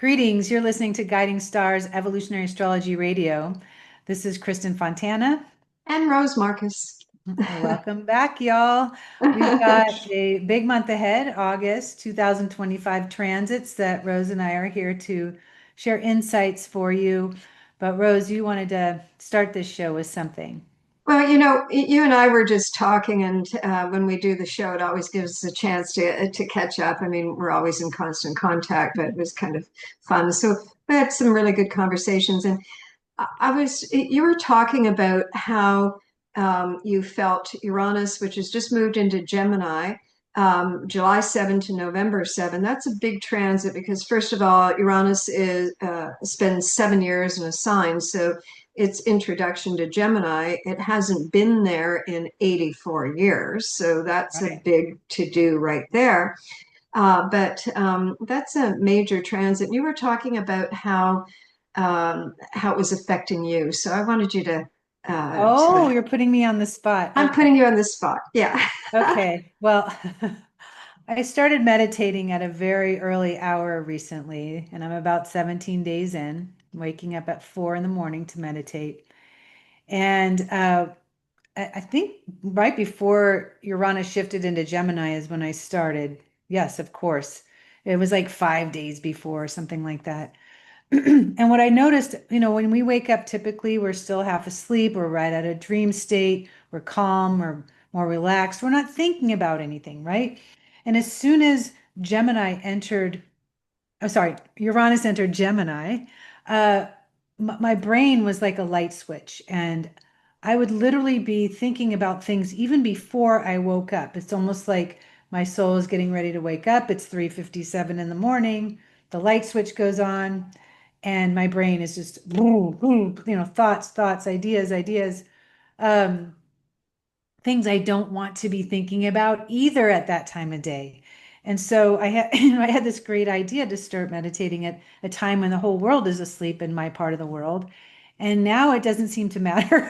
Greetings. You're listening to Guiding Stars Evolutionary Astrology Radio. This is Kristin Fontana. And Rose Marcus. Welcome back, y'all. We've got a big month ahead, August 2025 transits that Rose and I are here to share insights for you. But Rose, you wanted to start this show with something. Well, you and I were just talking, and when we do the show, it always gives us a chance to catch up. I mean, we're always in constant contact, but it was kind of fun. So we had some really good conversations, and you were talking about how you felt Uranus, which has just moved into Gemini, July 7 to November 7. That's a big transit because, first of all, Uranus spends 7 years in a sign. So its introduction to Gemini, it hasn't been there in 84 years. So that's a Right. big to do right there. But that's a major transit. You were talking about how it was affecting you. So I wanted you to sort Oh, of, you're putting me on the spot. I'm Okay. putting you on the spot. Yeah. Okay. Well, I started meditating at a very early hour recently, and I'm about 17 days in, waking up at 4 in the morning to meditate. And I think right before Uranus shifted into Gemini is when I started. Yes, of course. It was like 5 days before, something like that. And what I noticed, when we wake up, typically we're still half asleep, we're right at a dream state, we're calm, we're more relaxed, we're not thinking about anything, right? And as soon as Gemini entered, oh, sorry, Uranus entered Gemini, uh, my brain was like a light switch. And I would literally be thinking about things even before I woke up. It's almost like my soul is getting ready to wake up. It's 3:57 in the morning. The light switch goes on, and my brain is just, thoughts, ideas, um, things I don't want to be thinking about either at that time of day. And so I had, I had this great idea to start meditating at a time when the whole world is asleep in my part of the world. And now it doesn't seem to matter.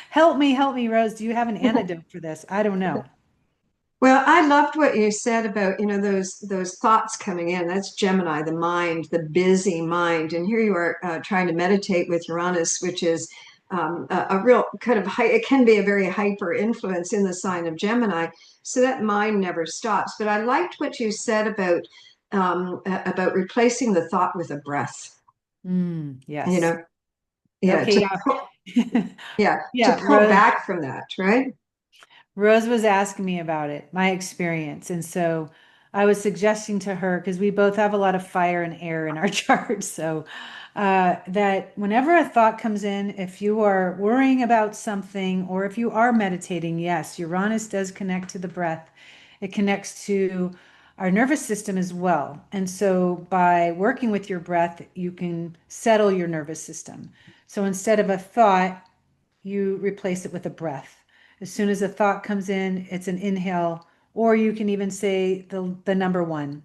Help me, Rose. Do you have an antidote for this? I don't know. Well, I loved what you said about, those thoughts coming in. That's Gemini, the mind, the busy mind. And here you are trying to meditate with Uranus, which is a real kind of it can be a very hyper influence in the sign of Gemini. So that mind never stops. But I liked what you said about replacing the thought with a breath. You Yes. know, yeah, Okay, to yeah. yeah, to Yeah, pull Rose. back from that, right? Rose was asking me about it, my experience. And so I was suggesting to her, because we both have a lot of fire and air in our charts. So that whenever a thought comes in, if you are worrying about something or if you are meditating, yes, Uranus does connect to the breath. It connects to our nervous system as well. And so by working with your breath, you can settle your nervous system. So instead of a thought, you replace it with a breath. As soon as a thought comes in, it's an inhale, or you can even say the number one.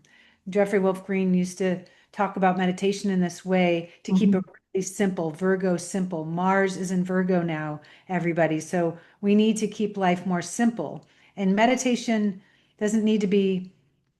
Jeffrey Wolf Green used to talk about meditation in this way to keep it Mhm. really simple, Virgo simple. Mars is in Virgo now, everybody. So we need to keep life more simple. And meditation doesn't need to be,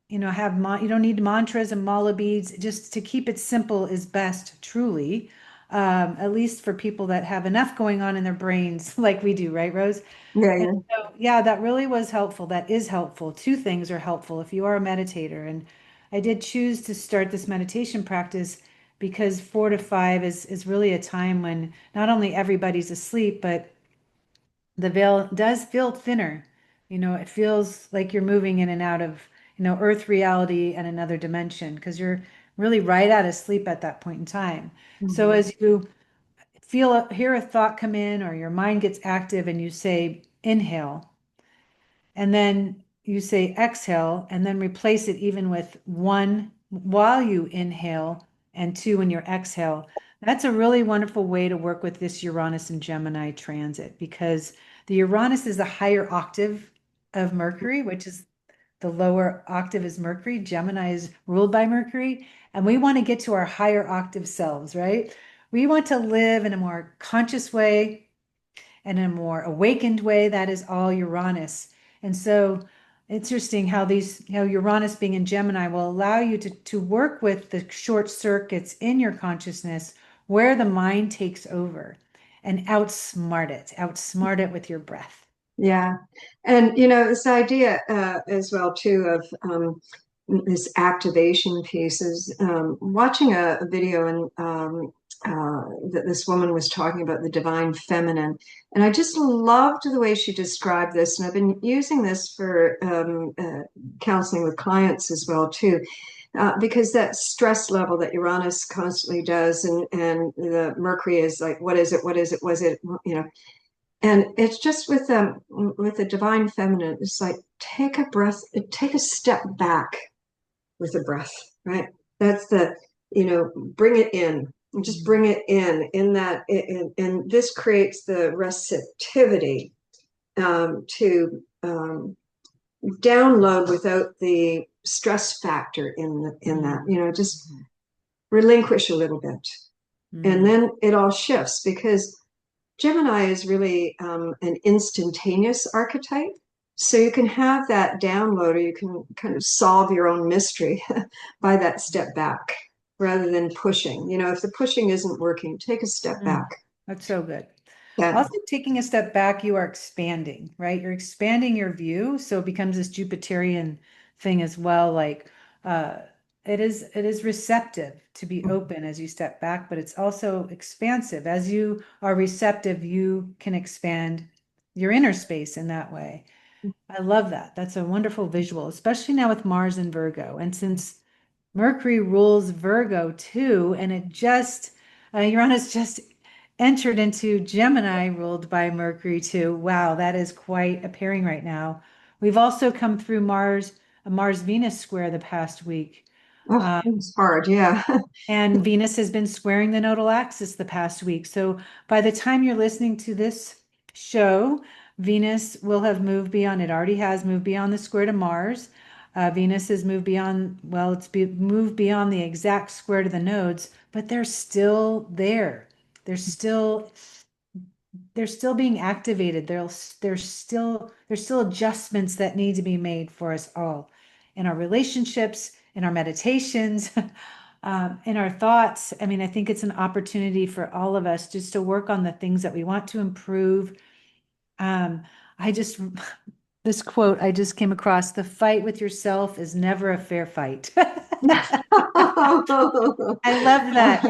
you don't need mantras and mala beads. Just to keep it simple is best, truly, at least for people that have enough going on in their brains like we do, right, Rose? Yeah, And yeah. so, yeah, that really was helpful. That is helpful. Two things are helpful if you are a meditator. And I did choose to start this meditation practice because 4 to 5 is really a time when not only everybody's asleep, but the veil does feel thinner. It feels like you're moving in and out of, earth reality and another dimension because you're really right out of sleep at that point in time. So Mhm. as you hear a thought come in or your mind gets active and you say inhale, and then you say exhale, and then replace it even with one while you inhale and two when you exhale. That's a really wonderful way to work with this Uranus and Gemini transit because the Uranus is the higher octave of Mercury, which is the lower octave is Mercury. Gemini is ruled by Mercury. And we want to get to our higher octave selves, right? We want to live in a more conscious way and in a more awakened way. That is all Uranus. And so interesting how how Uranus being in Gemini will allow you to work with the short circuits in your consciousness where the mind takes over and outsmart it with your breath. Yeah. And, you know, this idea as well, too, of this activation piece is watching a video and that this woman was talking about the divine feminine. And I just loved the way she described this. And I've been using this for counseling with clients as well, too. Because that stress level that Uranus constantly does, and the Mercury is like, what is it? What is it? Was it? You know, and it's just with the divine feminine, it's like take a breath, take a step back with a breath, right? That's the, you know, bring it in, just bring it in that, and this creates the receptivity to download without the stress factor in that, you know, just relinquish a little bit. And then it all shifts because Gemini is really an instantaneous archetype. So you can have that download, or you can kind of solve your own mystery by that step back rather than pushing. You know, if the pushing isn't working, take a step back. That's so good. Yeah. Also, taking a step back, you are expanding, right? You're expanding your view, so it becomes this Jupiterian thing as well. Like it is receptive to be open as you step back, but it's also expansive. As you are receptive, you can expand your inner space in that way. I love that. That's a wonderful visual, especially now with Mars and Virgo. And since Mercury rules Virgo too, and it just Uranus just entered into Gemini, ruled by Mercury too. Wow, that is quite appearing right now. We've also come through a Mars Venus square the past week. Oh, it's hard. Yeah. And Venus has been squaring the nodal axis the past week. So by the time you're listening to this show, Venus will have moved beyond, it already has moved beyond the square to Mars. Venus has moved beyond, well, moved beyond the exact square to the nodes, but they're still there. They're still being activated. There's still adjustments that need to be made for us all in our relationships, in our meditations, in our thoughts. I mean, I think it's an opportunity for all of us just to work on the things that we want to improve. I just this quote I just came across: "The fight with yourself is never a fair fight." I love that.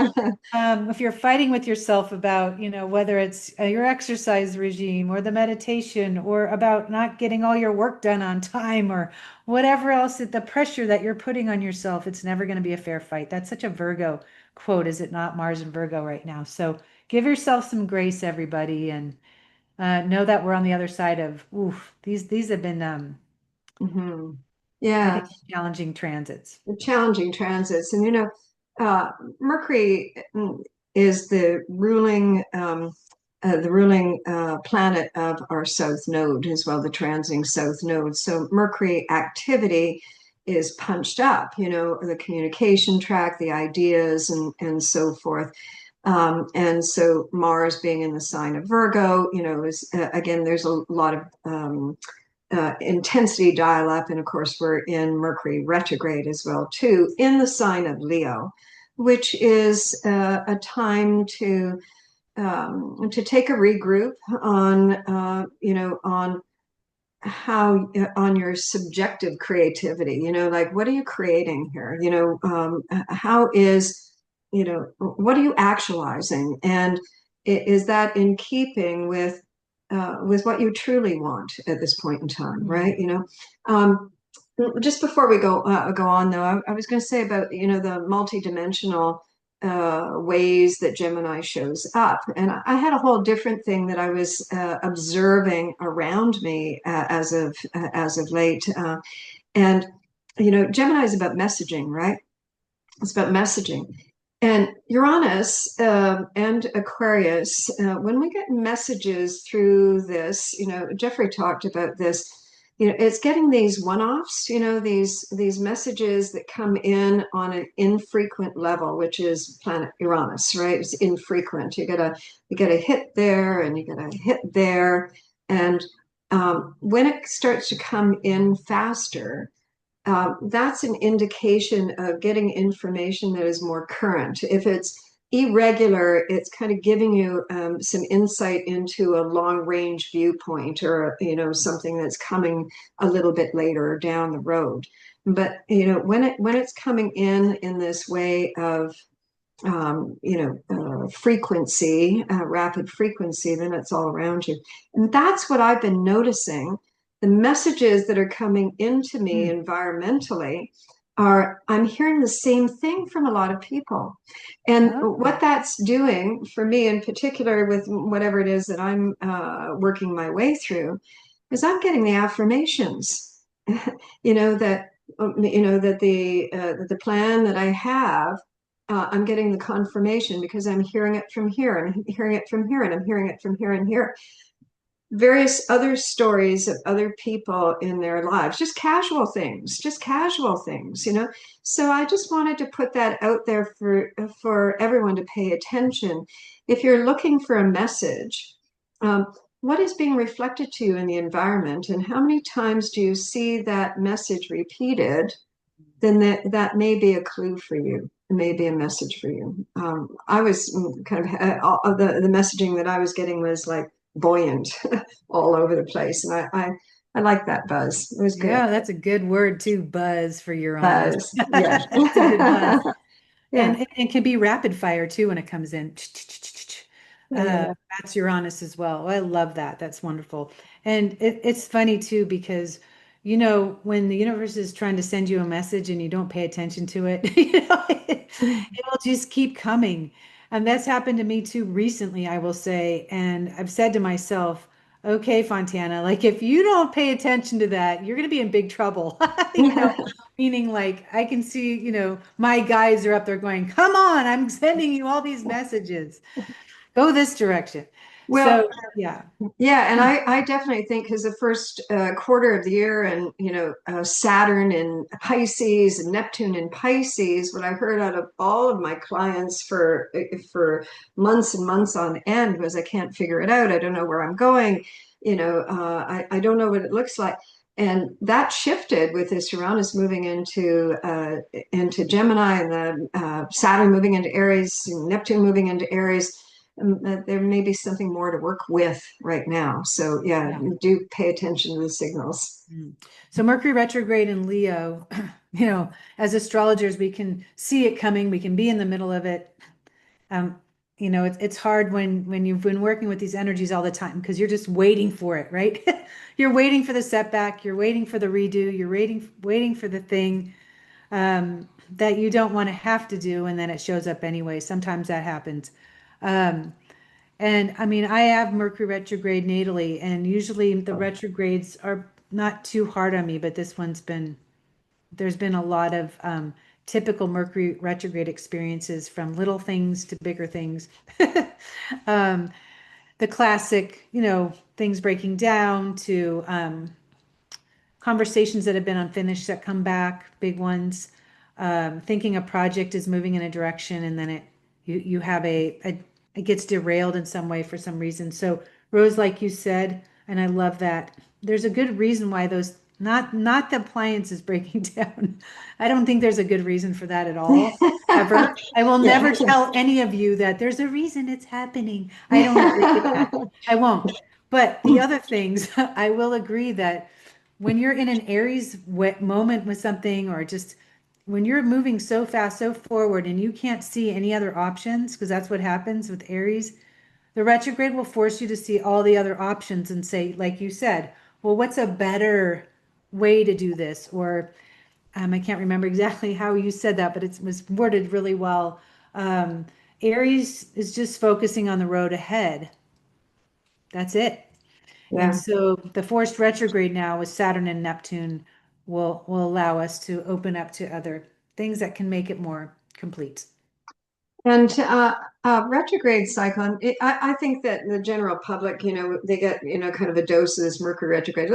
If you're fighting with yourself about, whether it's your exercise regime or the meditation or about not getting all your work done on time or whatever else, the pressure that you're putting on yourself, it's never going to be a fair fight. That's such a Virgo quote, is it not? Mars and Virgo right now. So give yourself some grace, everybody, and know that we're on the other side of, oof, these have been, Mhm. I Yeah. think, challenging transits. Challenging transits. And, you know, Mercury is the ruling planet of our south node as well, the transiting south node. So Mercury activity is punched up, you know, the communication track, the ideas, and so forth. And so Mars being in the sign of Virgo, you know, is again, there's a lot of intensity dial up. And of course, we're in Mercury retrograde as well, too, in the sign of Leo, which is a time to take a regroup on, on how, on your subjective creativity, you know, like, what are you creating here? You know, how is, you know, what are you actualizing? And is that in keeping with what you truly want at this point in time, right? You know, just before we go on though, I was going to say about, you know, the multidimensional ways that Gemini shows up, and I had a whole different thing that I was observing around me as of late, and you know, Gemini is about messaging, right? It's about messaging. And Uranus and Aquarius, when we get messages through this, you know, Jeffrey talked about this, you know, it's getting these one-offs, you know, these messages that come in on an infrequent level, which is planet Uranus, right? It's infrequent. You get a hit there and you get a hit there. And When it starts to come in faster, that's an indication of getting information that is more current. If it's irregular, it's kind of giving you some insight into a long range viewpoint, or something that's coming a little bit later down the road. But when it's coming in this way of frequency, rapid frequency, then it's all around you. And that's what I've been noticing. The messages that are coming into me Mm. environmentally I'm hearing the same thing from a lot of people. And Oh, what that's doing for me in particular, with whatever it is that I'm working my way through, is I'm getting the affirmations, that the plan that I have, I'm getting the confirmation because I'm hearing it from here, and I'm hearing it from here, and I'm hearing it from here and here. Various other stories of other people in their lives, just casual things, So I just wanted to put that out there for everyone to pay attention. If you're looking for a message, um, what is being reflected to you in the environment, and how many times do you see that message repeated? Then that may be a clue for you. It may be a message for you. I was kind of the messaging that I was getting was like buoyant all over the place, and I like that buzz. It was good. yeah, that's a good word too, buzz for Uranus. Buzz, yeah, It's a good buzz. yeah, And it can be rapid fire too when it comes in. yeah. That's Uranus as well. I love that. That's wonderful. And it's funny too because, when the universe is trying to send you a message and you don't pay attention to it, it'll just keep coming. And that's happened to me too recently, I will say. And I've said to myself, okay, Fontana, like if you don't pay attention to that, you're going to be in big trouble. Meaning like I can see, my guys are up there going, come on, I'm sending you all these messages. Go this direction. Well, So yeah. yeah, and I definitely think, because the first quarter of the year, and Saturn in Pisces and Neptune in Pisces, what I heard out of all of my clients for months and months on end was, I can't figure it out. I don't know where I'm going. I don't know what it looks like. And that shifted with this Uranus moving into Gemini, and the Saturn moving into Aries, and Neptune moving into Aries. There may be something more to work with right now. So yeah, Yeah. do pay attention to the signals. Mm. So Mercury retrograde in Leo, as astrologers, we can see it coming. We can be in the middle of it. Um, it's hard when you've been working with these energies all the time because you're just waiting for it, right? You're waiting for the setback, you're waiting for the redo, you're waiting for the thing that you don't want to have to do, and then it shows up anyway. Sometimes that happens. Um, and I mean, I have Mercury retrograde natally, and usually the retrogrades are not too hard on me, but there's been a lot of typical Mercury retrograde experiences, from little things to bigger things. um, the classic, things breaking down, to conversations that have been unfinished that come back, big ones. Thinking a project is moving in a direction, and then you have it gets derailed in some way for some reason. So Rose, like you said, and I love that. There's a good reason why those, not the appliance is breaking down. I don't think there's a good reason for that at all. Ever. I will Yeah. never tell any of you that there's a reason it's happening. I don't agree with that. I won't. But the other things, I will agree that when you're in an Aries moment with something, or just when you're moving so fast, so forward, and you can't see any other options, because that's what happens with Aries, the retrograde will force you to see all the other options and say, like you said, well, what's a better way to do this? Or I can't remember exactly how you said that, but it was worded really well. Um, Aries is just focusing on the road ahead. That's it. And Yeah. so the forced retrograde now with Saturn and Neptune will allow us to open up to other things that can make it more complete. And retrograde cyclone, I think that the general public, they get, kind of a dose of this Mercury retrograde,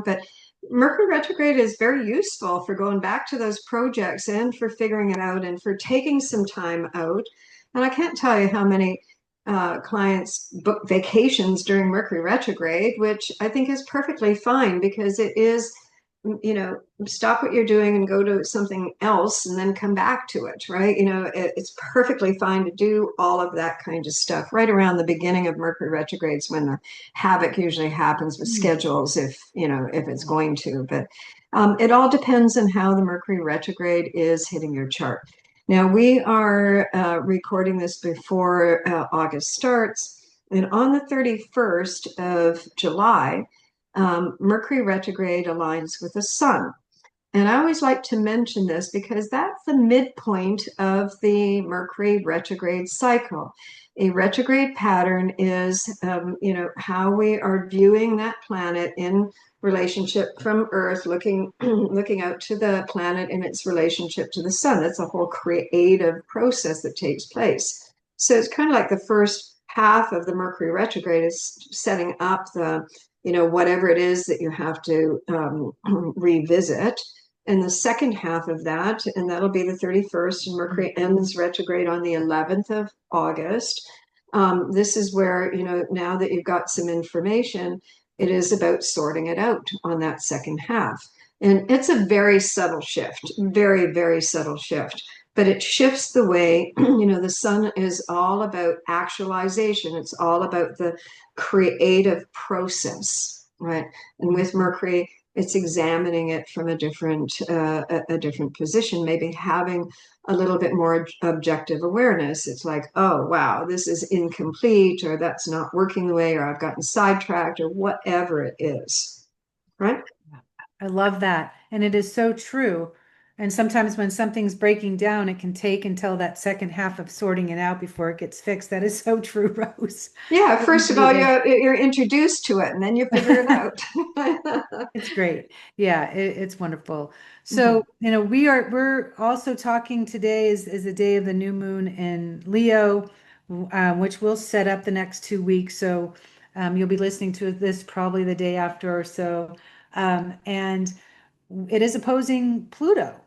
but Mercury retrograde is very useful for going back to those projects, and for figuring it out, and for taking some time out. And I can't tell you how many clients book vacations during Mercury retrograde, which I think is perfectly fine because it is, stop what you're doing and go to something else and then come back to it, right? It's perfectly fine to do all of that kind of stuff right around the beginning of Mercury retrogrades when the havoc usually happens with Mm. schedules, if it's going to. But it all depends on how the Mercury retrograde is hitting your chart. Now, we are recording this before August starts, and on the 31st of July, Mercury retrograde aligns with the Sun. And I always like to mention this because that's the midpoint of the Mercury retrograde cycle. A retrograde pattern is, how we are viewing that planet in relationship from Earth, looking out to the planet in its relationship to the sun. That's a whole creative process that takes place. So it's kind of like the first half of the Mercury retrograde is setting up the, whatever it is that you have to revisit. And the second half of that, and that'll be the 31st, and Mercury ends retrograde on the 11th of August. This is where, now that you've got some information, it is about sorting it out on that second half. And it's a very subtle shift, very, very subtle shift. But it shifts the way, the sun is all about actualization. It's all about the creative process, right? And with Mercury, it's examining it from a different position, maybe having a little bit more objective awareness. It's like, oh wow, this is incomplete, or that's not working the way, or I've gotten sidetracked, or whatever it is, right? I love that. And it is so true. And sometimes when something's breaking down, it can take until that second half of sorting it out before it gets fixed. That is so true, Rose. Yeah, I first love of all, you you're introduced to it, and then you figure it there. out. It's great. Yeah, it's wonderful. Mhm. So, we're also talking today is the day of the new moon in Leo, which will set up the next 2 weeks. So, you'll be listening to this probably the day after or so. And it is opposing Pluto.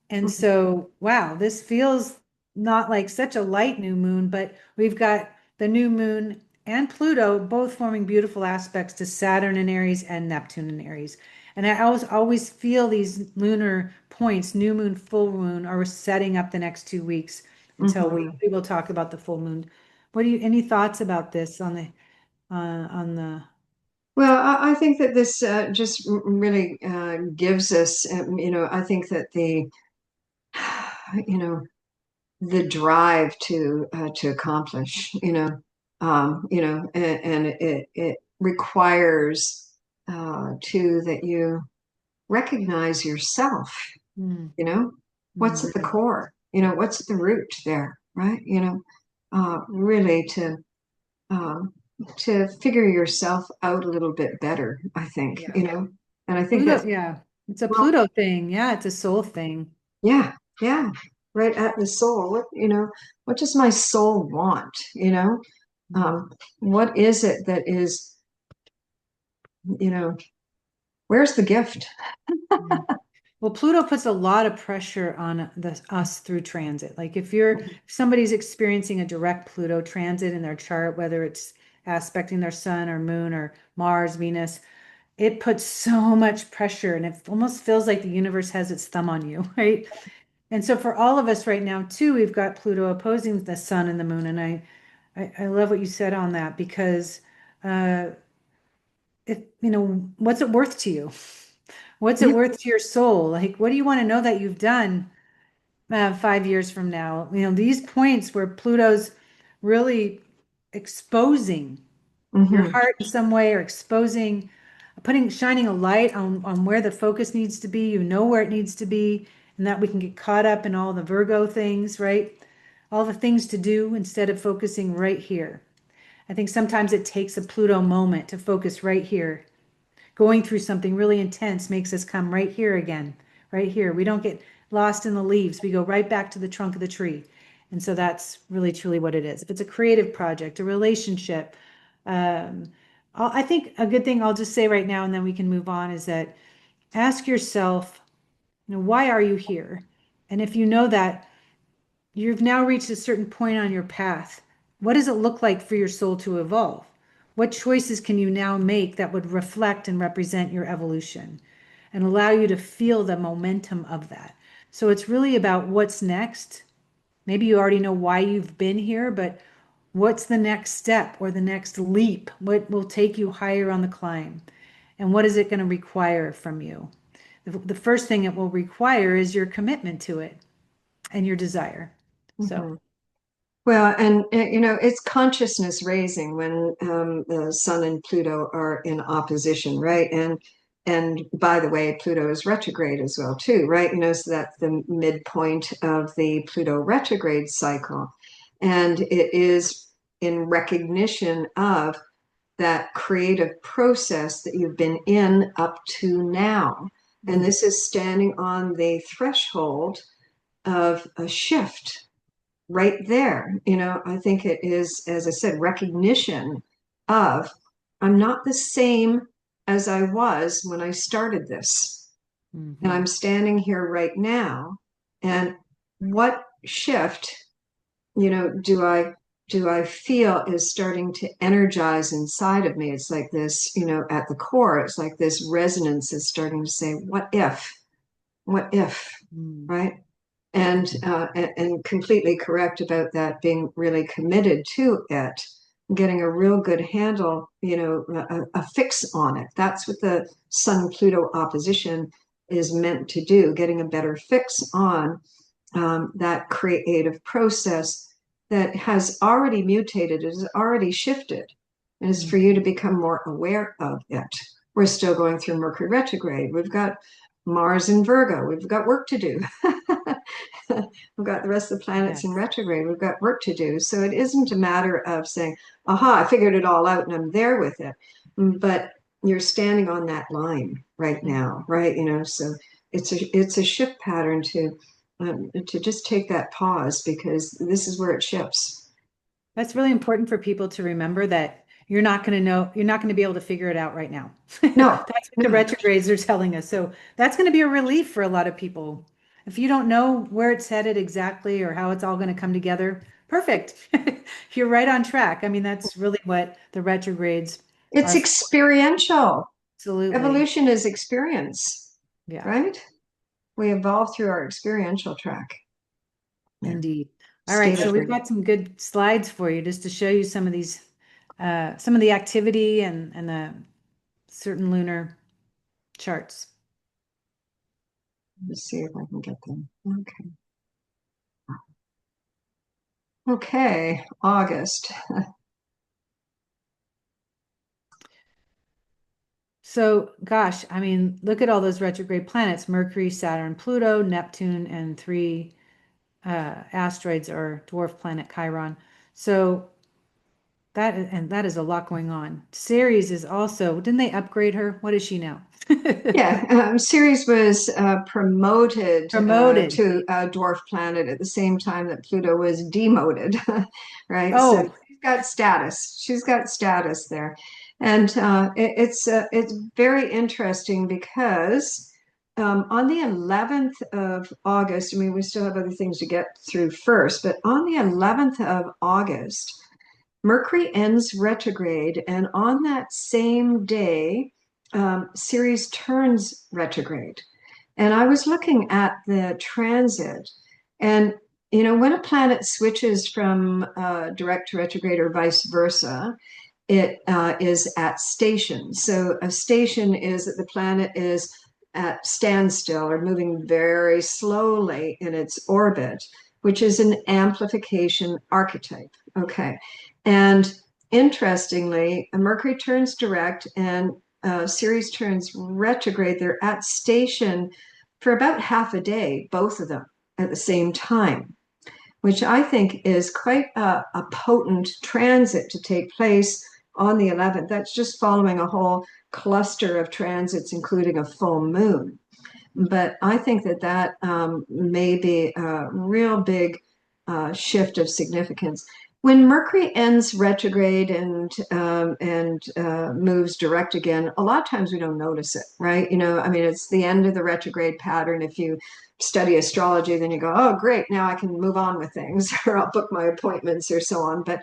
And so, wow, this feels not like such a light new moon, but we've got the new moon and Pluto both forming beautiful aspects to Saturn in Aries and Neptune in Aries. And I always feel these lunar points, new moon, full moon, are setting up the next 2 weeks until we, Mhm. we will talk about the full moon. Any thoughts about this on the, Well, I think that this just really gives us, I think that you know, the drive to accomplish, and it requires too that you recognize yourself. Hmm, You know, what's at the right. core? What's at the root there, right? Really um, to figure yourself out a little bit better. I think, Yeah. and I think Pluto, that's yeah. It's a well, Pluto thing. Yeah, it's a soul thing. yeah, yeah, right at the soul. What does my soul want? Hmm. Um, what is it that is, you know, where's the gift? Yeah. Well, Pluto puts a lot of pressure on us through transit. Like if somebody's experiencing a direct Pluto transit in their chart, whether it's aspecting their sun or moon or Mars, Venus, it puts so much pressure and it almost feels like the universe has its thumb on you, right? And so for all of us right now, too, we've got Pluto opposing the sun and the moon. And I love what you said on that because uh, what's it worth to you? What's it Yeah. worth to your soul? Like, what do you want to know that you've done 5 years from now? These points where Pluto's really exposing your Hmm. heart in some way or shining a light on where the focus needs to be. You know where it needs to be, and that we can get caught up in all the Virgo things, right? All the things to do instead of focusing right here. I think sometimes it takes a Pluto moment to focus right here. Going through something really intense makes us come right here again, right here. We don't get lost in the leaves. We go right back to the trunk of the tree. And so that's really truly what it is. If it's a creative project, a relationship, um, I think a good thing I'll just say right now, and then we can move on, is that ask yourself, why are you here? And if you know that you've now reached a certain point on your path, what does it look like for your soul to evolve? What choices can you now make that would reflect and represent your evolution and allow you to feel the momentum of that? So it's really about what's next. Maybe you already know why you've been here, but what's the next step or the next leap? What will take you higher on the climb? And what is it going to require from you? The first thing it will require is your commitment to it and your desire. So, Mhm. Well, and you know, it's consciousness raising when the Sun and Pluto are in opposition, right? And by the way, Pluto is retrograde as well, too, right? You know, so that's the midpoint of the Pluto retrograde cycle, and it is in recognition of that creative process that you've been in up to now, and mm, this is standing on the threshold of a shift right there. You know, I think it is, as I said, recognition of I'm not the same as I was when I started this. And mhm, I'm standing here right now. And what shift, you know, do I feel is starting to energize inside of me? It's like this, you know, at the core, it's like this resonance is starting to say, what if, mm, right? And completely correct about that, being really committed to it, getting a real good handle, you know, a fix on it. That's what the Sun Pluto opposition is meant to do, getting a better fix on that creative process that has already mutated, it has already shifted, and it's for mm. you to become more aware of it. We're still going through Mercury retrograde. We've got Mars in Virgo. We've got work to do. We've got the rest of the planets in Yes. retrograde. We've got work to do. So it isn't a matter of saying, aha, I figured it all out and I'm there with it. But you're standing on that line right Mm. now, right? You know, so it's a shift pattern to just take that pause, because this is where it shifts. That's really important for people to remember that you're not going to be able to figure it out right now. No, That's what the no, retrogrades are telling us. So that's going to be a relief for a lot of people. If you don't know where it's headed exactly or how it's all going to come together, perfect. You're right on track. I mean, that's really what the retrogrades it's are for. experiential. Absolutely. Evolution is experience, Yeah, right? We evolve through our experiential track. There, indeed. All right, state so of we've brain. got some good slides for you just to show you some of these, some of the activity and the certain lunar charts. Let's see if I can get them. Okay. Okay, August. So, gosh, I mean, look at all those retrograde planets: Mercury, Saturn, Pluto, Neptune, and three asteroids or dwarf planet Chiron. So that is a lot going on. Ceres is also, didn't they upgrade her? What is she now? Yeah, Ceres was promoted Promoted. to a dwarf planet at the same time that Pluto was demoted, right? So Oh, she's got status. She's got status there, and it's very interesting because on the 11th of August, I mean, we still have other things to get through first, but on the 11th of August, Mercury ends retrograde, and on that same day, Ceres turns retrograde. And I was looking at the transit, and you know, when a planet switches from direct to retrograde or vice versa, it is at station. So a station is that the planet is at standstill or moving very slowly in its orbit, which is an amplification archetype. Okay. And interestingly, Mercury turns direct and Ceres turns retrograde. They're at station for about half a day, both of them at the same time, which I think is quite a potent transit to take place on the 11th. That's just following a whole cluster of transits, including a full moon. But I think that may be a real big shift of significance. When Mercury ends retrograde and moves direct again, a lot of times we don't notice it, right? You know, I mean, it's the end of the retrograde pattern. If you study astrology, then you go, oh, great, now I can move on with things, or I'll book my appointments or so on. But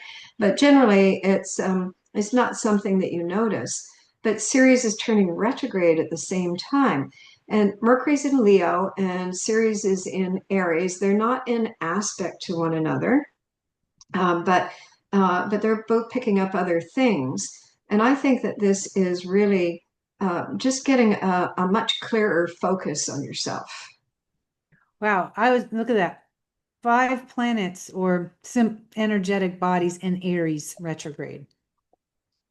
generally, it's not something that you notice. But Ceres is turning retrograde at the same time. And Mercury's in Leo and Ceres is in Aries. They're not in aspect to one another, but they're both picking up other things. And I think that this is really just getting a much clearer focus on yourself. Wow, look at that. 5 planets or sim energetic bodies in Aries retrograde.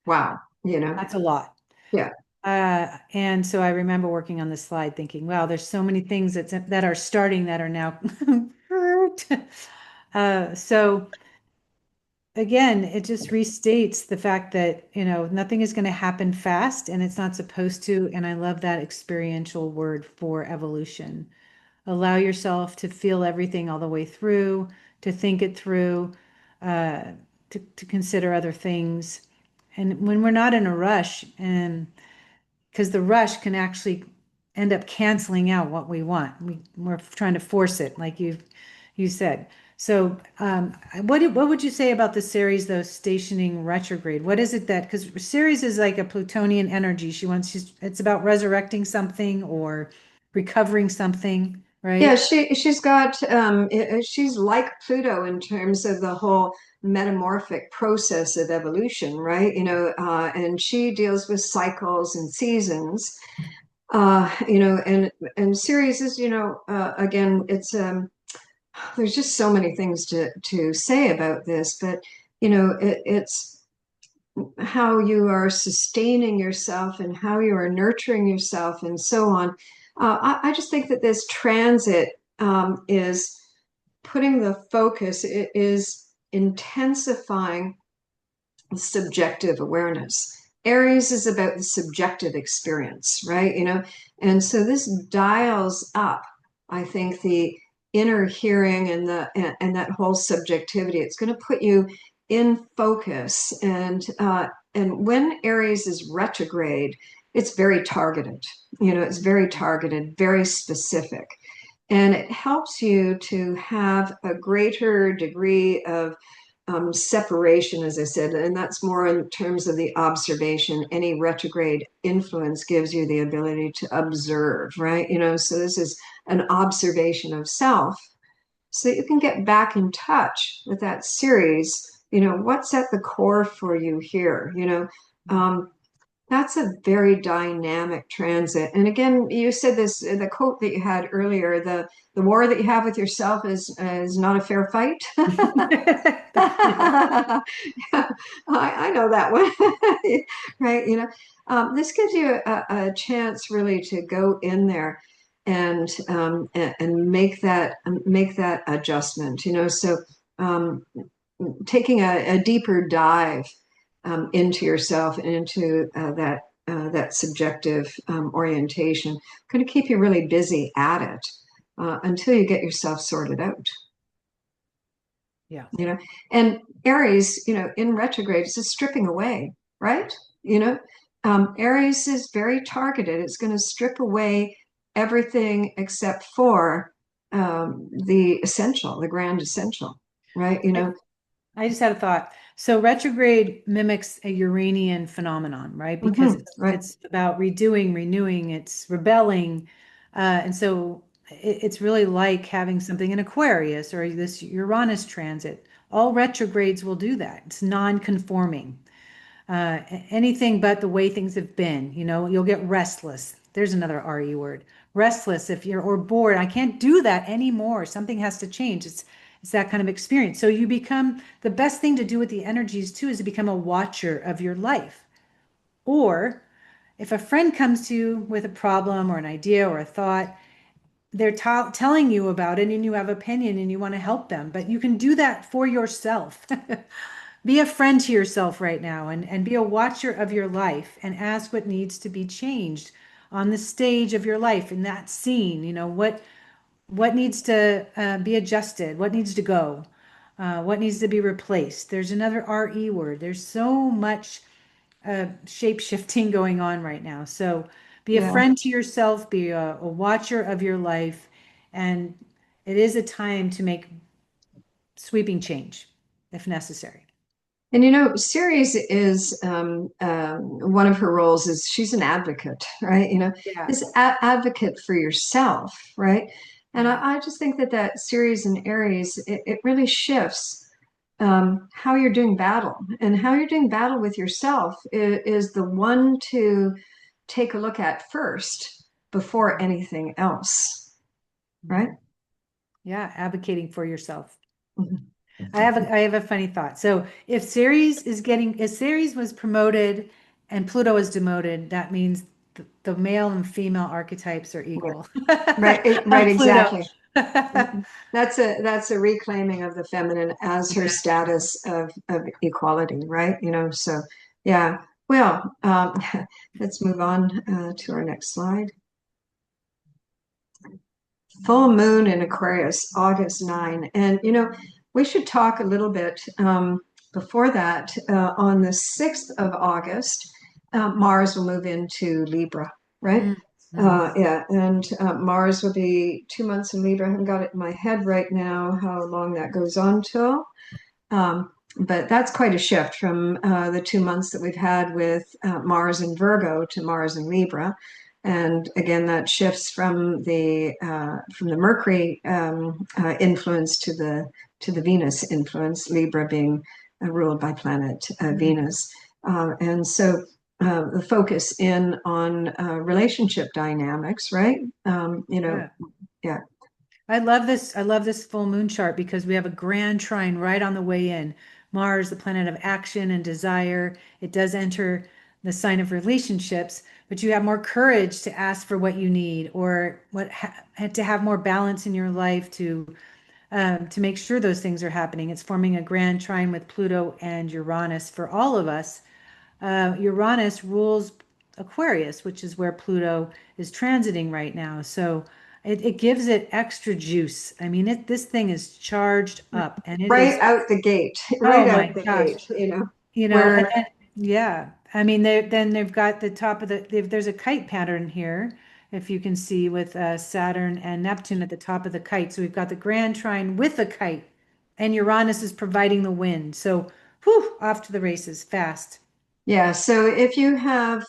Wow, you know, That's a lot. yeah. And so I remember working on this slide thinking, wow, there's so many things that are starting that are now. So again, it just restates the fact that, nothing is going to happen fast and it's not supposed to. And I love that experiential word for evolution. Allow yourself to feel everything all the way through, to think it through, uh, to consider other things. And when we're not in a rush, and because the rush can actually end up canceling out what we want. We're trying to force it, like you said. So, what would you say about the Ceres though stationing retrograde? What is it that because Ceres is like a Plutonian energy. It's about resurrecting something or recovering something, Yeah, right? she's like Pluto in terms of the whole metamorphic process of evolution, right? And she deals with cycles and seasons. And Ceres is, again, it's there's just so many things to say about this, but it's how you are sustaining yourself and how you are nurturing yourself and so on. I just think that this transit is putting the focus, it is intensifying subjective awareness. Aries is about the subjective experience, right? And so this dials up, I think, the inner hearing and that whole subjectivity. It's going to put you in focus, and when Aries is retrograde, it's very targeted. It's very targeted, very specific, and it helps you to have a greater degree of separation, as I said, and that's more in terms of the observation. Any retrograde influence gives you the ability to observe, right? So this is an observation of self so that you can get back in touch with that Ceres. What's at the core for you here? That's a very dynamic transit. And again, you said this, the quote that you had earlier, the war that you have with yourself is not a fair fight. Yeah. I know that one, right? This gives you a chance really to go in there and make that adjustment. So taking a deeper dive into yourself and into that subjective orientation, going to keep you really busy at it until you get yourself sorted out. Yeah. you know and Aries, in retrograde, is just stripping away, right? Aries is very targeted. It's going to strip away everything except for the essential, the grand essential, right? I just had a thought. So retrograde mimics a Uranian phenomenon, right? Because Right. it's about redoing, renewing, it's rebelling. And so it's really like having something in Aquarius or this Uranus transit. All retrogrades will do that. It's non-conforming. Anything but the way things have been. You'll get restless. There's another RE word. Restless if you're or bored. I can't do that anymore. Something has to change. It's that kind of experience. So you become the best thing to do with the energies too is to become a watcher of your life. Or if a friend comes to you with a problem or an idea or a thought, they're telling you about it and you have opinion and you want to help them, but you can do that for yourself. Be a friend to yourself right now and be a watcher of your life and ask what needs to be changed on the stage of your life in that scene. What needs to be adjusted, what needs to go, what needs to be replaced. There's another RE word. There's so much shape shifting going on right now. So be a Yeah. friend to yourself, be a watcher of your life, And it is a time to make sweeping change if necessary. And Ceres is one of her roles is she's an advocate, right? Yeah. This advocate for yourself, right? And Yeah. I just think that Ceres and Aries, it really shifts how you're doing battle, and how you're doing battle with yourself is the one to take a look at first before anything else, right? Mhm. Yeah. Advocating for yourself. Mhm. I have a funny thought. So if Ceres was promoted and Pluto is demoted, that means the male and female archetypes are Yeah. equal Right, on Pluto. exactly. That's a reclaiming of the feminine as her status of equality, right? So yeah. Well, let's move on to our next slide. Full moon in Aquarius, August 9. And we should talk a little bit before that. On the 6th of August, Mars will move into Libra, right? Mm-hmm. Yeah, and Mars will be 2 months in Libra. I haven't got it in my head right now how long that goes on till. But that's quite a shift from the 2 months that we've had with Mars in Virgo to Mars in Libra. And again, that shifts from the Mercury influence to the Venus influence, Libra being ruled by planet Venus. And so the focus in on relationship dynamics, right? Yeah. Yeah. I love this full moon chart because we have a grand trine right on the way in. Mars, the planet of action and desire. It does enter the sign of relationships, but you have more courage to ask for what you need or to have more balance in your life to make sure those things are happening. It's forming a grand trine with Pluto and Uranus for all of us. Uranus rules Aquarius, which is where Pluto is transiting right now. So it gives it extra juice. I mean, this thing is charged up and it Right is, out the gate, oh right my out the gosh, gate, and where then, yeah, I mean, then they've got the top of there's a kite pattern here, if you can see with Saturn and Neptune at the top of the kite. So we've got the grand trine with the kite, and Uranus is providing the wind. So, whew, off to the races fast. Yeah, so if you have,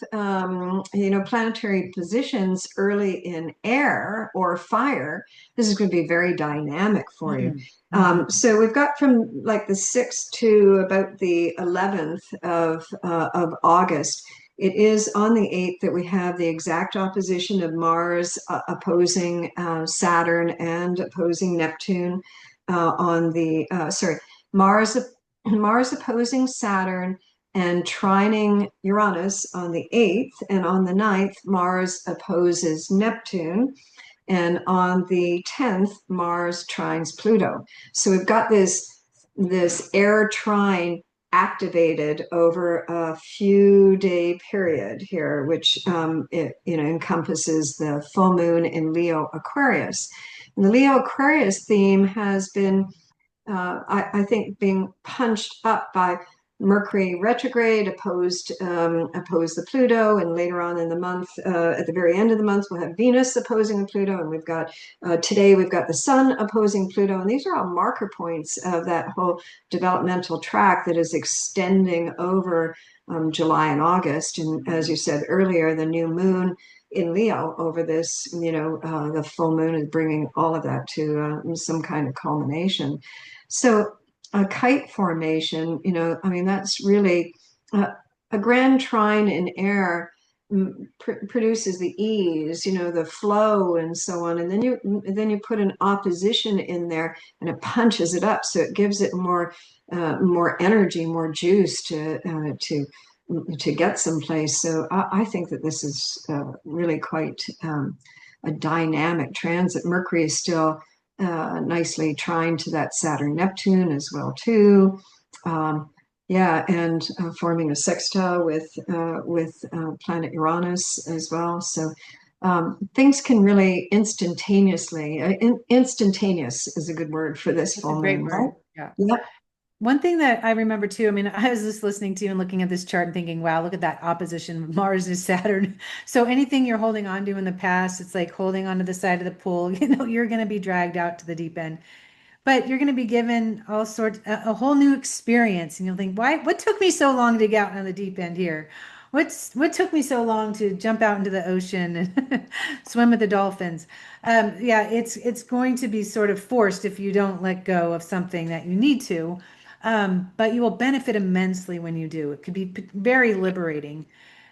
planetary positions early in air or fire, this is going to be very dynamic for you. Mm-hmm. So we've got from like the 6th to about the 11th of August. It is on the 8th that we have the exact opposition of Mars opposing Saturn and opposing Neptune Mars, Mars opposing Saturn and trining Uranus on the 8th, and on the 9th, Mars opposes Neptune, and on the 10th, Mars trines Pluto. So we've got this air trine activated over a few day period here, which encompasses the full moon in Leo Aquarius. And the Leo Aquarius theme has been I think being punched up by Mercury retrograde opposed the Pluto, and later on in the month, at the very end of the month, we'll have Venus opposing Pluto, and we've got today we've got the Sun opposing Pluto, and these are all marker points of that whole developmental track that is extending over July and August, and as you said earlier, the new moon in Leo over this, the full moon is bringing all of that to some kind of culmination. So a kite formation, I mean, that's really a grand trine in air produces the ease, the flow and so on. And then you put an opposition in there and it punches it up. So it gives it more energy, more juice to get someplace. So I think that this is really quite a dynamic transit. Mercury is still nicely trying to that Saturn Neptune as well too. Yeah, and forming a sextile with planet Uranus as well. So things can really instantaneously. Instantaneous is a good word for this That's a full great moon, right? word. Yeah. Yep. One thing that I remember too, I mean, I was just listening to you and looking at this chart and thinking, wow, look at that opposition, Mars is Saturn. So anything you're holding on to in the past, it's like holding onto the side of the pool, you're going to be dragged out to the deep end. But you're going to be given all sorts, a whole new experience, and you'll think, why? What took me so long to get out on the deep end here? What took me so long to jump out into the ocean and swim with the dolphins? Yeah, it's going to be sort of forced if you don't let go of something that you need to. But you will benefit immensely when you do. It could be very liberating.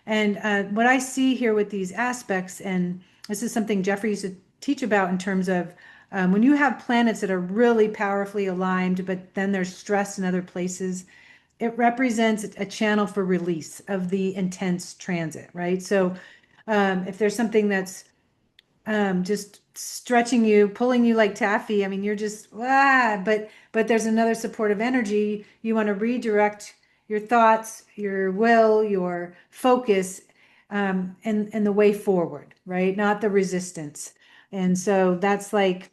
And what I see here with these aspects, and this is something Jeffrey used to teach about in terms of when you have planets that are really powerfully aligned, but then there's stress in other places, it represents a channel for release of the intense transit, right? So if there's something that's just stretching you, pulling you like taffy. I mean, you're just but there's another supportive energy. You want to redirect your thoughts, your will, your focus, and the way forward, right? Not the resistance. And so that's like,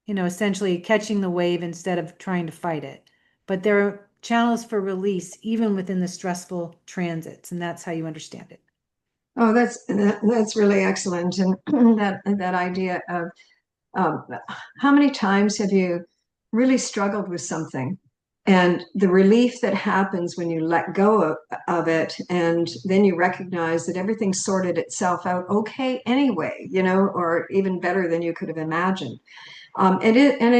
essentially catching the wave instead of trying to fight it. But there are channels for release even within the stressful transits, and that's how you understand it. Oh, that's really excellent, and that idea of how many times have you really struggled with something, and the relief that happens when you let go of it, and then you recognize that everything sorted itself out okay anyway, or even better than you could have imagined. It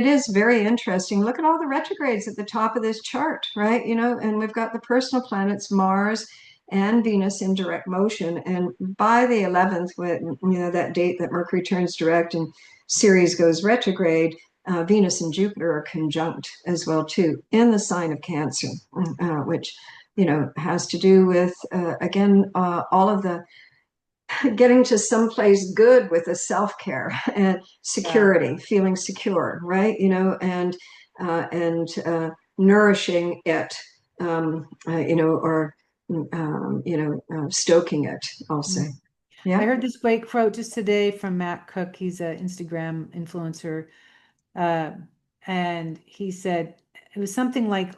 is very interesting. Look at all the retrogrades at the top of this chart, right? And we've got the personal planets, Mars and Venus in direct motion. And by the 11th, when that date that Mercury turns direct and Ceres goes retrograde, Venus and Jupiter are conjunct as well too in the sign of Cancer, which has to do with again all of the getting to someplace good with a self-care and Yeah. security, feeling secure, right? And nourishing it, or stoking it. I'll say, I yeah. heard this great quote just today from Matt Cook. He's an Instagram influencer. Uh, and he said it was something like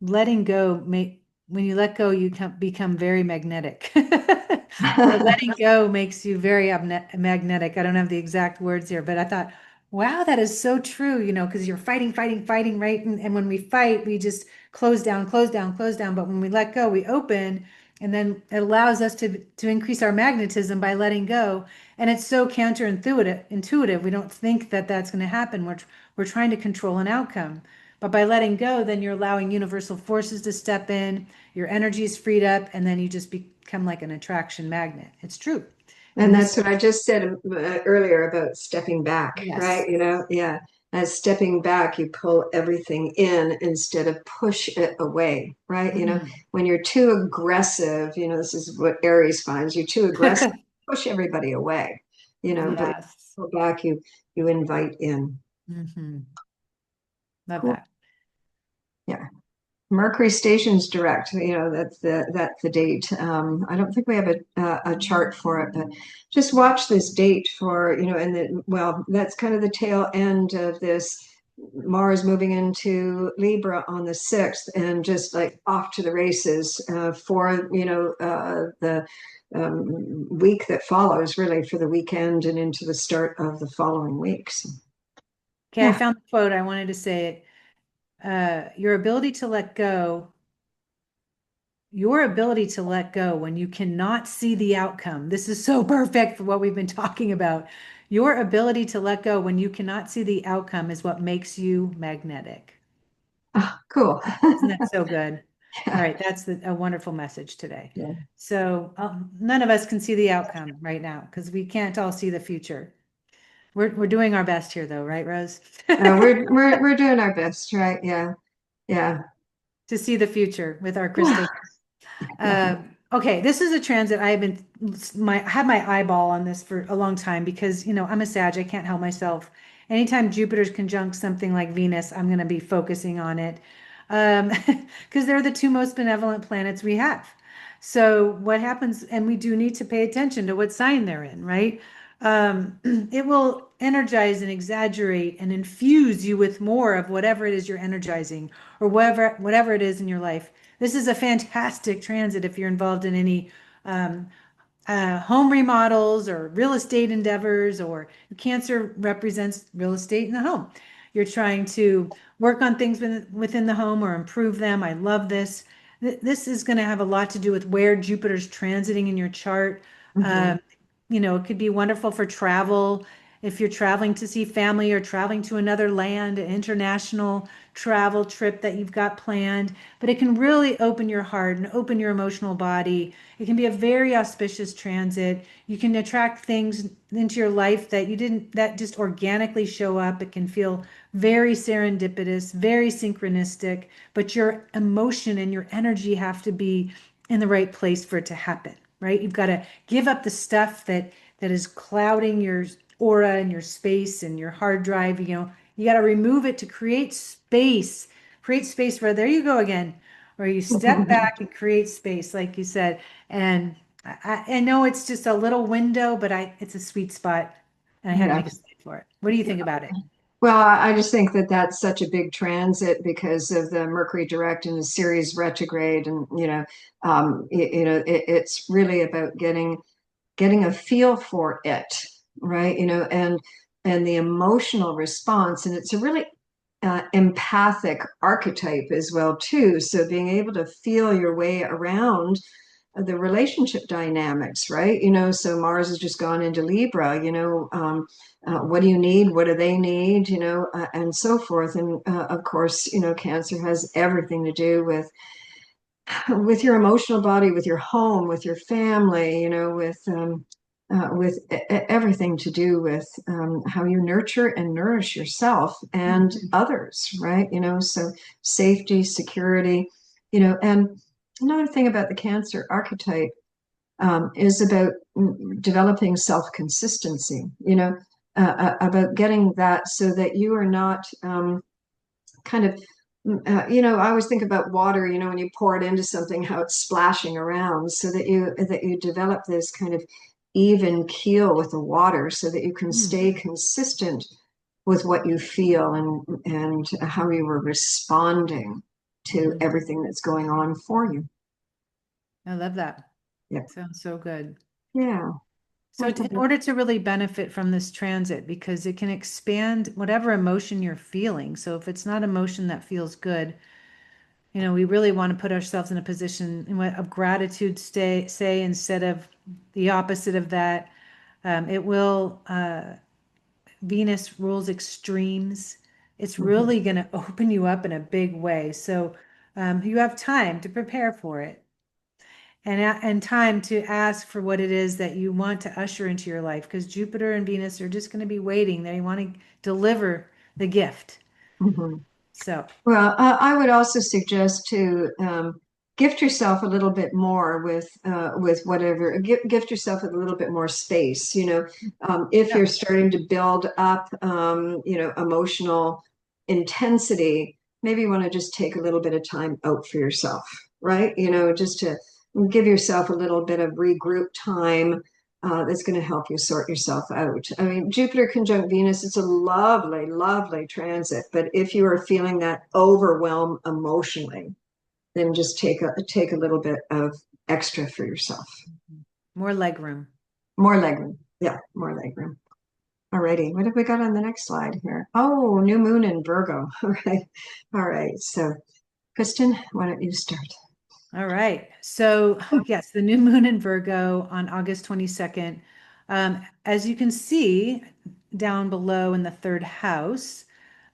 letting go make when you let go, you become very magnetic. Or letting go makes you very magnetic. I don't have the exact words here, but I thought, wow, that is so true, because you're fighting, fighting, fighting, right? And when we fight, we just close down, close down, close down. But when we let go, we open, and then it allows us to increase our magnetism by letting go. And it's so intuitive. We don't think that that's going to happen. We're trying to control an outcome. But by letting go, then you're allowing universal forces to step in, your energy is freed up, and then you just become like an attraction magnet. It's true. And And this, that's what I just said earlier about stepping back, yes. right? Yeah. As stepping back, you pull everything in instead of push it away, right? Mhm. When you're too aggressive, this is what Aries finds, you're too aggressive, push everybody away, but Yes. pull back, you invite in. Hmm. Love Cool. that. Yeah. Mercury stations direct, that's the date. I don't think we have a chart for it, but just watch this date for, well, that's kind of the tail end of this Mars moving into Libra on the 6th, and just like off to the races for, the week that follows, really for the weekend and into the start of the following weeks. Okay, I Yeah. found the quote. I wanted to say it. Your ability to let go, your ability to let go when you cannot see the outcome. This is so perfect for what we've been talking about. Your ability to let go when you cannot see the outcome is what makes you magnetic. Oh, cool. Isn't that so good? All Yeah. right, that's a wonderful message today. Yeah. So none of us can see the outcome right now because we can't all see the future. We're doing our best here, though, right, Rose? We're doing our best, right? Yeah. Yeah. To see the future with our crystal. Okay, this is a transit I've been had my eyeball on this for a long time because I'm a Sag, I can't help myself. Anytime Jupiter's conjunct something like Venus, I'm going to be focusing on it because they're the two most benevolent planets we have. So what happens, and we do need to pay attention to what sign they're in, right? It will energize and exaggerate and infuse you with more of whatever it is you're energizing or whatever it is in your life. This is a fantastic transit if you're involved in any um, home remodels or real estate endeavors, or Cancer represents real estate in the home. You're trying to work on things within the home or improve them. I love this. This is going to have a lot to do with where Jupiter's transiting in your chart. Hmm. Um, it could be wonderful for travel. If you're traveling to see family or traveling to another land, an international travel trip that you've got planned, but it can really open your heart and open your emotional body. It can be a very auspicious transit. You can attract things into your life that you didn't, that just organically show up. It can feel very serendipitous, very synchronistic, but your emotion and your energy have to be in the right place for it to happen, right? You've got to give up the stuff that is clouding your aura and your space and your hard drive. You got to remove it to create space for, there you go again, where you step back and create space, like you said. And I know it's just a little window, but it's a sweet spot, and I had to Yeah. make a slide for it. What do you think about it? Well, I just think that that's such a big transit because of the Mercury direct and the Ceres retrograde, and it's really about getting a feel for it, right? And the emotional response, and it's a really empathic archetype as well too. So being able to feel your way around the relationship dynamics, right? So Mars has just gone into Libra. What do you need? What do they need? And so forth. And of course, Cancer has everything to do with your emotional body, with your home, with your family, with everything to do with how you nurture and nourish yourself and others, right? So safety, security, and another thing about the Cancer archetype is about developing self-consistency, about getting that so that you are not kind of I always think about water, when you pour it into something, how it's splashing around, so that you develop this kind of even keel with the water so that you can Hmm. stay consistent with what you feel and how you were responding to Mhm. everything that's going on for you. I love that. Yeah. Sounds so good. Yeah. So in order to really benefit from this transit, because it can expand whatever emotion you're feeling. So if it's not emotion that feels good, we really want to put ourselves in a position of gratitude, say, instead of the opposite of that. It will, Venus rules extremes. It's Mhm. really going to open you up in a big way. So you have time to prepare for it, and time to ask for what it is that you want to usher into your life, because Jupiter and Venus are just going to be waiting. They want to deliver the gift. Mhm. So, Well, I would also suggest to gift yourself a little bit more with whatever. Gift yourself a little bit more space. If yeah. you're starting to build up, emotional intensity, maybe you want to just take a little bit of time out for yourself, right? Just to give yourself a little bit of regroup time that's going to help you sort yourself out. I mean, Jupiter conjunct Venus, it's a lovely, lovely transit. But if you are feeling that overwhelm emotionally, then just take a little bit of extra for yourself. More leg room. More legroom. Yeah, more legroom. Alrighty, what have we got on the next slide here? Oh, new moon in Virgo. All right. All right. So, Kristin, why don't you start? All right. So, yes, the new moon in Virgo on August 22nd. As you can see down below in the third house,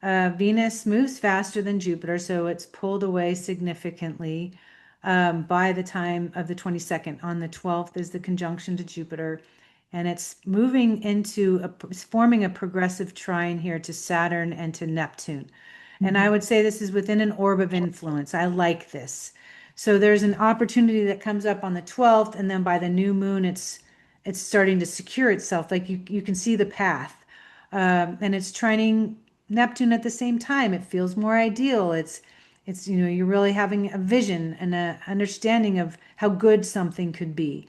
Venus moves faster than Jupiter, so it's pulled away significantly by the time of the 22nd. On the 12th is the conjunction to Jupiter, and it's moving it's forming a progressive trine here to Saturn and to Neptune. And I Mhm. would say this is within an orb of influence. I like this. So there's an opportunity that comes up on the 12th, and then by the new moon, it's starting to secure itself. Like you can see the path, and it's trining Neptune at the same time. It feels more ideal. It's you're really having a vision and a understanding of how good something could be.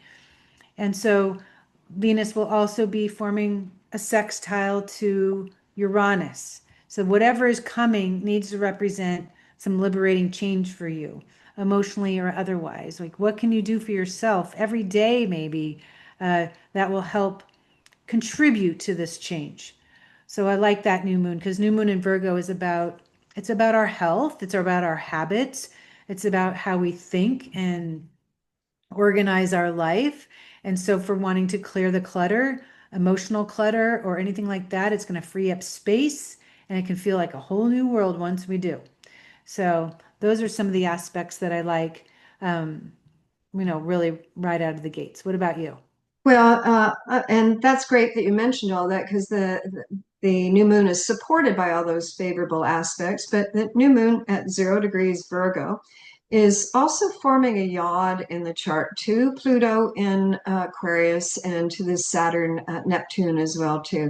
And so Venus will also be forming a sextile to Uranus. So whatever is coming needs to represent some liberating change for you, emotionally or otherwise. Like, what can you do for yourself every day, maybe, that will help contribute to this change? So I like that new moon, because new moon in Virgo is about, it's about our health, it's about our habits, it's about how we think and organize our life. And so for wanting to clear the clutter, emotional clutter or anything like that, it's going to free up space, and it can feel like a whole new world once we do. So those are some of the aspects that I like, really right out of the gates. What about you? Well, and that's great that you mentioned all that, because the new moon is supported by all those favorable aspects. But the new moon at 0 degrees Virgo is also forming a yod in the chart to Pluto in Aquarius, and to the Saturn Neptune as well too.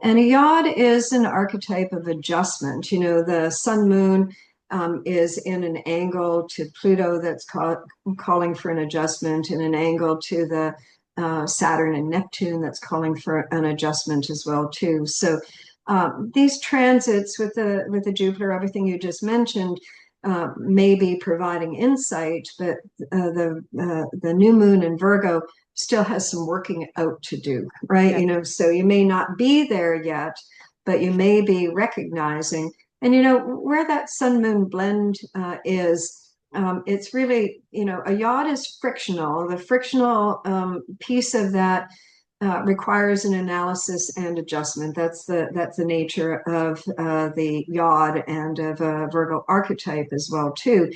And a yod is an archetype of adjustment. You know, the sun moon is in an angle to Pluto that's calling for an adjustment, and an angle to the Saturn and Neptune that's calling for an adjustment as well too. So these transits with the Jupiter, everything you just mentioned, may be providing insight, but the new moon in Virgo still has some working out to do, right? Yeah. You know, so you may not be there yet, but you may be recognizing, and you know where that sun moon blend is. It's really, you know, a yod is frictional. The frictional piece of that requires an analysis and adjustment. That's the nature of the yod and of a Virgo archetype as well too.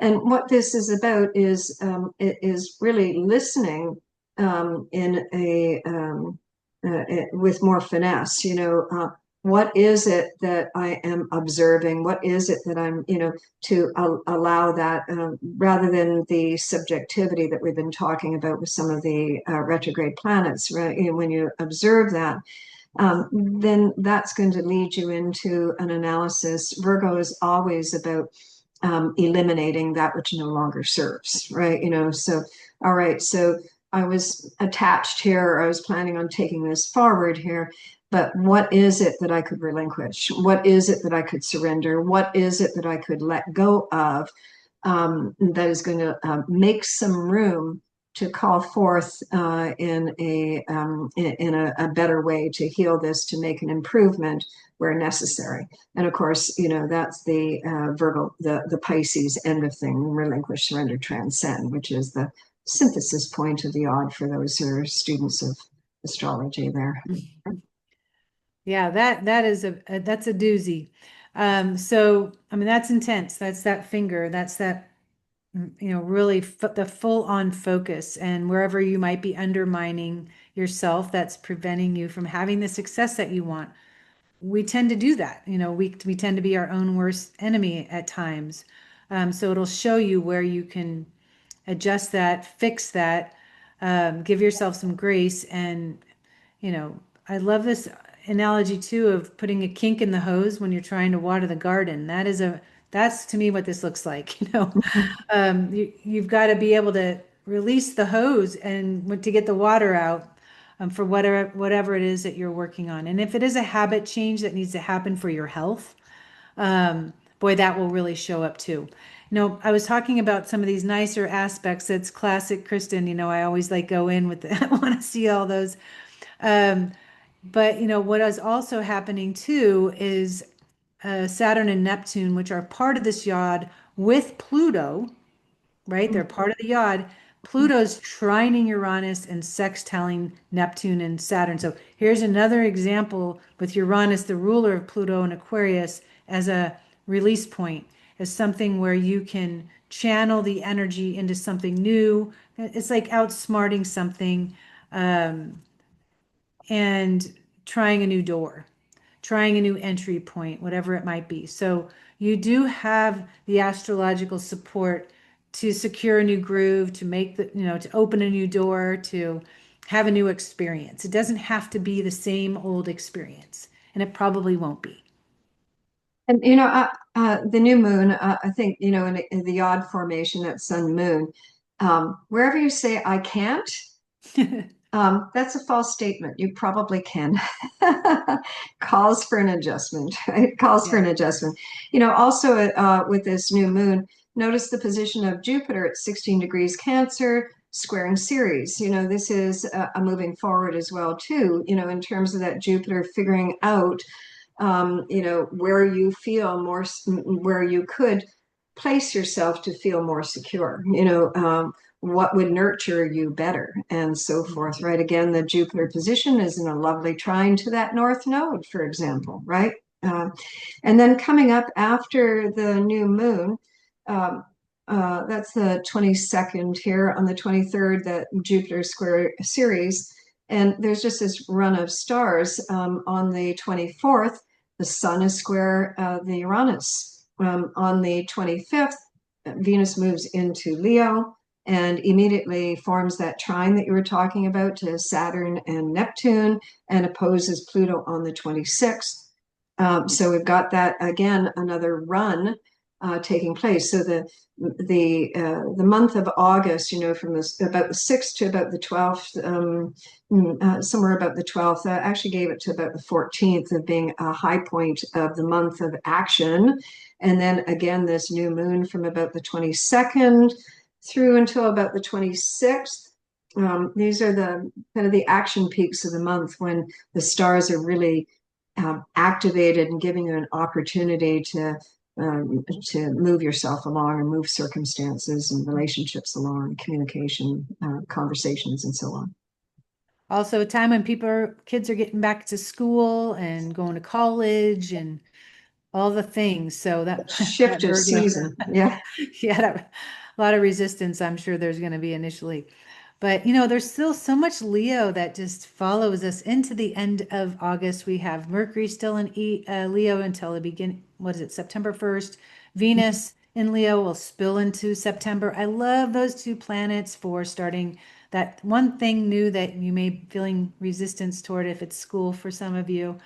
And what this is about is it is really listening in a with more finesse. You know, what is it that I am observing? What is it that I'm, you know, to allow that, rather than the subjectivity that we've been talking about with some of the retrograde planets, right? You know, when you observe that, then that's going to lead you into an analysis. Virgo is always about eliminating that which no longer serves, right? You know, so, all right, so I was attached here, or I was planning on taking this forward here, but what is it that I could relinquish? What is it that I could surrender? What is it that I could let go of, that is going to make some room to call forth in a better way to heal this, to make an improvement where necessary. And of course, you know, that's the Virgo, the Pisces end of thing: relinquish, surrender, transcend, which is the synthesis point of the odd for those who are students of astrology there. Yeah, that is that's a doozy. So I mean, that's intense. That's that finger. That's that, really the full on focus, and wherever you might be undermining yourself, that's preventing you from having the success that you want. We tend to do that. We tend to be our own worst enemy at times. So it'll show you where you can adjust that, fix that, give yourself some grace. And, I love this analogy too of putting a kink in the hose when you're trying to water the garden. That's to me what this looks like. You've got to be able to release the hose and to get the water out, for whatever it is that you're working on. And if it is a habit change that needs to happen for your health, boy, that will really show up too. I was talking about some of these nicer aspects. That's classic Kristin. I always like go in with I want to see all those. But what is also happening too is Saturn and Neptune, which are part of this yod with Pluto, right? They're part of the yod. Pluto's trining Uranus and sextiling Neptune and Saturn. So here's another example with Uranus, the ruler of Pluto and Aquarius, as a release point, as something where you can channel the energy into something new. It's like outsmarting something, and trying a new door, trying a new entry point, whatever it might be. So you do have the astrological support to secure a new groove, to make to open a new door, to have a new experience. It doesn't have to be the same old experience, and it probably won't be. And you know, the new moon, I think, you know, in the odd formation, that sun moon, wherever you say I can't, That's a false statement. You probably can. Calls for an adjustment, right? Calls for Yeah. an adjustment. Also with this new moon, notice the position of Jupiter at 16 degrees Cancer, squaring Ceres. This is a moving forward as well, too, in terms of that Jupiter figuring out, where you feel more, where you could place yourself to feel more secure, what would nurture you better, and so forth, right? Again, the Jupiter position is in a lovely trine to that North Node, for example, right? Uh, and then coming up after the new moon, um, that's the 22nd here. On the 23rd, that Jupiter square Ceres. And there's just this run of stars. On the 24th, the Sun is square the Uranus. On the 25th, Venus moves into Leo and immediately forms that trine that you were talking about to Saturn and Neptune, and opposes Pluto on the 26th. So we've got that again, another run taking place. So the month of August, from about the 6th to about the 12th, somewhere about the 12th, actually gave it to about the 14th of being a high point of the month of action. And then again, this new moon from about the 22nd through until about the 26th. These are the kind of the action peaks of the month when the stars are really activated and giving you an opportunity to move yourself along and move circumstances and relationships along, communication, conversations, and so on. Also a time when kids are getting back to school and going to college and all the things. So that Shift that of Virgo, season. Yeah. yeah, a lot of resistance, I'm sure there's going to be initially. But there's still so much Leo that just follows us into the end of August. We have Mercury still in Leo until the beginning, what is it, September 1st. Venus in Leo will spill into September. I love those two planets for starting that one thing new that you may be feeling resistance toward if it's school for some of you.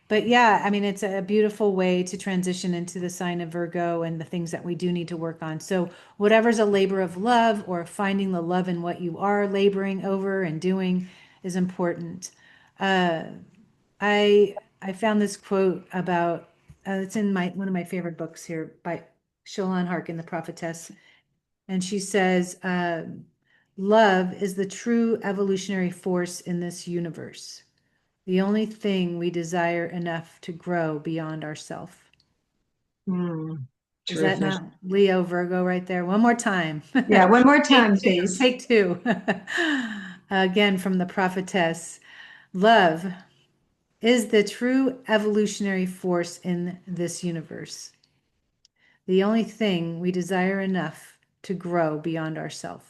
But yeah, I mean, it's a beautiful way to transition into the sign of Virgo and the things that we do need to work on. So whatever's a labor of love or finding the love in what you are laboring over and doing is important. Uh, I found this quote about it's in one of my favorite books here by Shalon Harkin, the prophetess, and she says, "Love is the true evolutionary force in this universe. The only thing we desire enough to grow beyond ourself." Is that Terrific. not Leo Virgo right there? One more time. Yeah, one more time, Take two. please. Take two. Again, from the prophetess. Love is the true evolutionary force in this universe. The only thing we desire enough to grow beyond ourselves.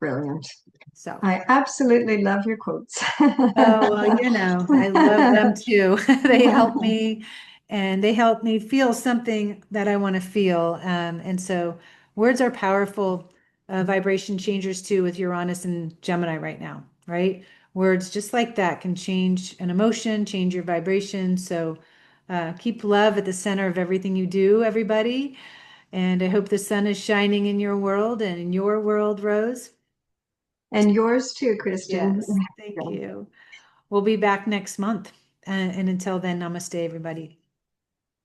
Brilliant. So. I absolutely love your quotes. Oh, well, I love them too. They help me and they help me feel something that I want to feel. And so words are powerful vibration changers too with Uranus and Gemini right now, right? Words just like that can change an emotion, change your vibration. So keep love at the center of everything you do, everybody. And I hope the sun is shining in your world and in your world, Rose. And yours too, Kristin. Yes, thank you. We'll be back next month. And until then, namaste, everybody.